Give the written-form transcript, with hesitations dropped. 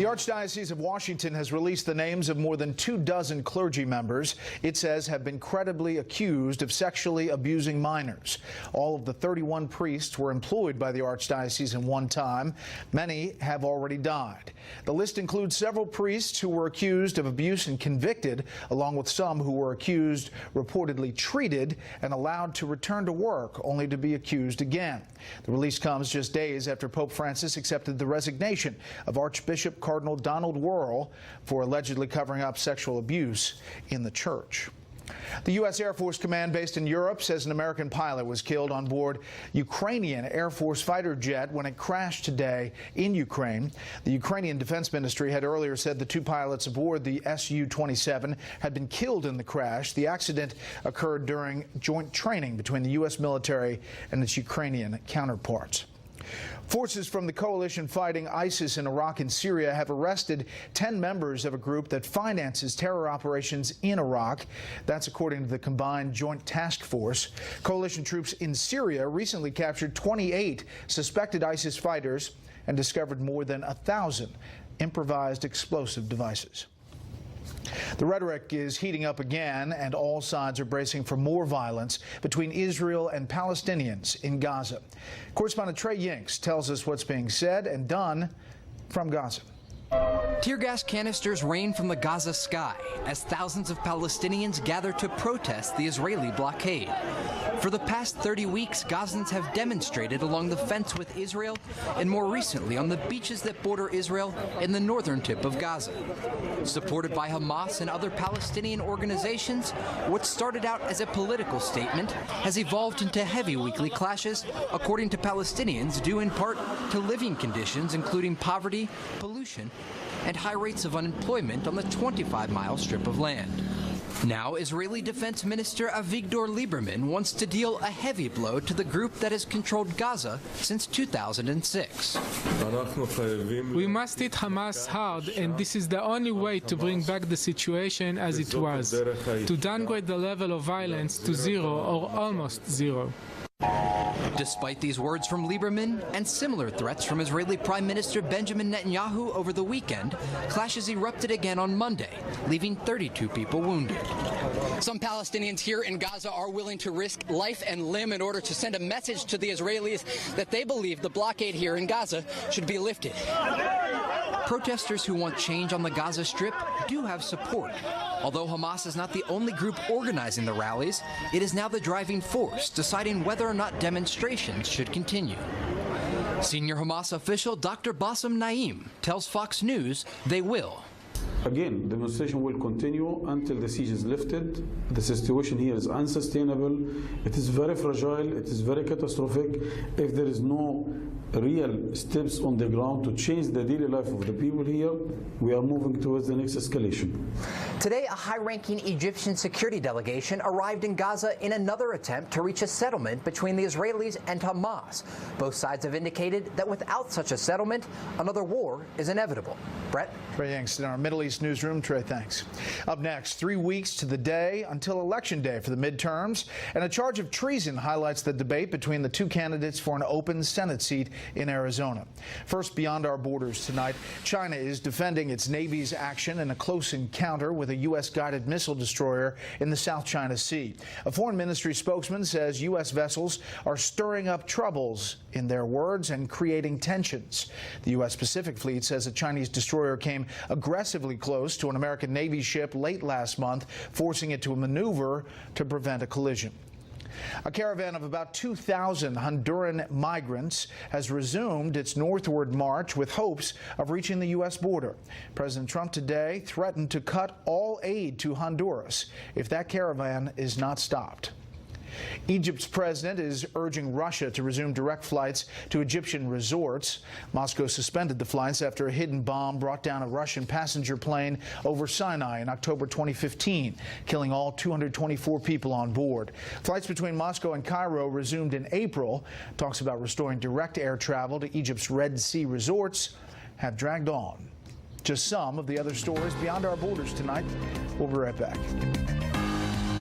The Archdiocese of Washington has released the names of more than 24 clergy members it says have been credibly accused of sexually abusing minors. All of the 31 priests were employed by the Archdiocese in one time. Many have already died. The list includes several priests who were accused of abuse and convicted, along with some who were accused, reportedly treated, and allowed to return to work, only to be accused again. The release comes just days after Pope Francis accepted the resignation of Archbishop Cardinal Donald Wuerl for allegedly covering up sexual abuse in the church. The U.S. Air Force Command based in Europe says an American pilot was killed on board Ukrainian Air Force fighter jet when it crashed today in Ukraine. The Ukrainian Defense Ministry had earlier said the two pilots aboard the Su-27 had been killed in the crash. The accident occurred during joint training between the U.S. military and its Ukrainian counterparts. Forces from the coalition fighting ISIS in Iraq and Syria have arrested 10 members of a group that finances terror operations in Iraq. That's according to the Combined Joint Task Force. Coalition troops in Syria recently captured 28 suspected ISIS fighters and discovered more than 1,000 improvised explosive devices. The rhetoric is heating up again, and all sides are bracing for more violence between Israel and Palestinians in Gaza. Correspondent Trey Yinks tells us what's being said and done from Gaza. Tear gas canisters rain from the Gaza sky as thousands of Palestinians gather to protest the Israeli blockade. For the past 30 weeks, Gazans have demonstrated along the fence with Israel and more recently on the beaches that border Israel in the northern tip of Gaza. Supported by Hamas and other Palestinian organizations, what started out as a political statement has evolved into heavy weekly clashes, according to Palestinians, due in part to living conditions including poverty, pollution, and high rates of unemployment on the 25-mile strip of land. Now, Israeli Defense Minister Avigdor Lieberman wants to deal a heavy blow to the group that has controlled Gaza since 2006. We must hit Hamas hard, and this is the only way to bring back the situation as it was, to downgrade the level of violence to zero or almost zero. Despite these words from Lieberman and similar threats from Israeli Prime Minister Benjamin Netanyahu over the weekend, clashes erupted again on Monday, leaving 32 people wounded. Some Palestinians here in Gaza are willing to risk life and limb in order to send a message to the Israelis that they believe the blockade here in Gaza should be lifted. Protesters who want change on the Gaza Strip do have support. Although Hamas is not the only group organizing the rallies, it is now the driving force deciding whether or not demonstrations should continue. Senior Hamas official Dr. Bassem Naim tells Fox News they will. Again, demonstration will continue until the siege is lifted. The situation here is unsustainable. It is very fragile. It is very catastrophic. If there is no real steps on the ground to change the daily life of the people here, we are moving towards the next escalation. Today, a high-ranking Egyptian security delegation arrived in Gaza in another attempt to reach a settlement between the Israelis and Hamas. Both sides have indicated that without such a settlement, another war is inevitable. Brett? Trey Yinks in our Middle East newsroom. Trey, thanks. Up next, 3 weeks to the day until Election Day for the midterms, and a charge of treason highlights the debate between the two candidates for an open Senate seat in Arizona. First, beyond our borders tonight, China is defending its Navy's action in a close encounter with a U.S.-guided missile destroyer in the South China Sea. A Foreign Ministry spokesman says U.S. vessels are stirring up troubles, in their words, and creating tensions. The U.S. Pacific Fleet says a Chinese destroyer came aggressively close to an American Navy ship late last month, forcing it to maneuver to prevent a collision. A caravan of about 2,000 Honduran migrants has resumed its northward march with hopes of reaching the U.S. border. President Trump today threatened to cut all aid to Honduras if that caravan is not stopped. Egypt's president is urging Russia to resume direct flights to Egyptian resorts. Moscow suspended the flights after a hidden bomb brought down a Russian passenger plane over Sinai in October 2015, killing all 224 people on board. Flights between Moscow and Cairo resumed in April. Talks about restoring direct air travel to Egypt's Red Sea resorts have dragged on. Just some of the other stories beyond our borders tonight. We'll be right back.